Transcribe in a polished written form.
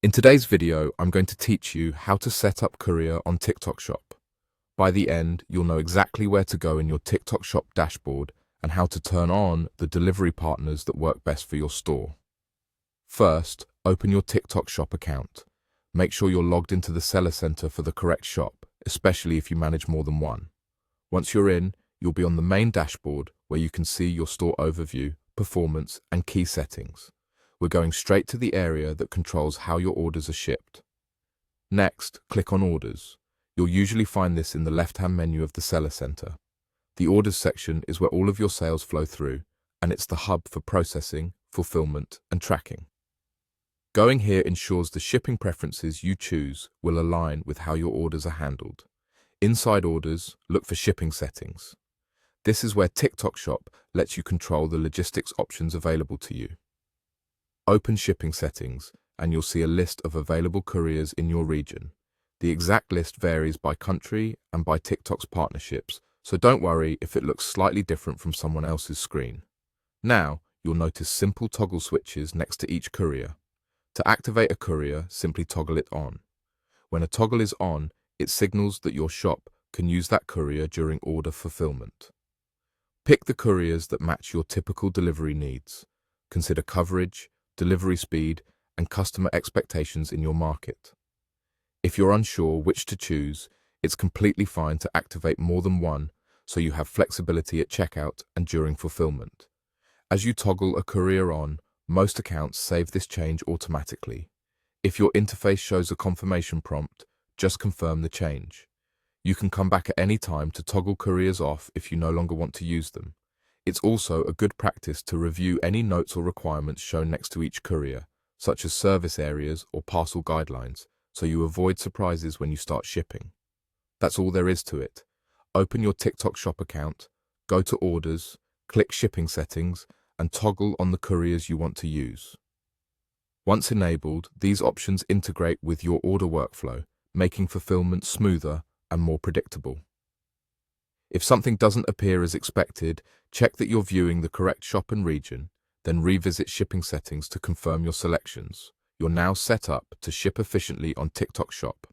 In today's video, I'm going to teach you how to set up Courier on TikTok Shop. By the end, you'll know exactly where to go in your TikTok Shop dashboard and how to turn on the delivery partners that work best for your store. First, open your TikTok Shop account. Make sure you're logged into the Seller Center for the correct shop, especially if you manage more than one. Once you're in, you'll be on the main dashboard where you can see your store overview, performance, and key settings. We're going straight to the area that controls how your orders are shipped. Next, click on Orders. You'll usually find this in the left-hand menu of the Seller Center. The Orders section is where all of your sales flow through, and it's the hub for processing, fulfillment, and tracking. Going here ensures the shipping preferences you choose will align with how your orders are handled. Inside Orders, look for Shipping Settings. This is where TikTok Shop lets you control the logistics options available to you. Open Shipping Settings, and you'll see a list of available couriers in your region. The exact list varies by country and by TikTok's partnerships, so don't worry if it looks slightly different from someone else's screen. Now, you'll notice simple toggle switches next to each courier. To activate a courier, simply toggle it on. When a toggle is on, it signals that your shop can use that courier during order fulfillment. Pick the couriers that match your typical delivery needs. Consider coverage, delivery speed, and customer expectations in your market. If you're unsure which to choose, it's completely fine to activate more than one so you have flexibility at checkout and during fulfillment. As you toggle a courier on, most accounts save this change automatically. If your interface shows a confirmation prompt, just confirm the change. You can come back at any time to toggle couriers off if you no longer want to use them. It's also a good practice to review any notes or requirements shown next to each courier, such as service areas or parcel guidelines, so you avoid surprises when you start shipping. That's all there is to it. Open your TikTok Shop account, go to Orders, click Shipping Settings, and toggle on the couriers you want to use. Once enabled, these options integrate with your order workflow, making fulfillment smoother and more predictable. If something doesn't appear as expected, check that you're viewing the correct shop and region, then revisit Shipping Settings to confirm your selections. You're now set up to ship efficiently on TikTok Shop.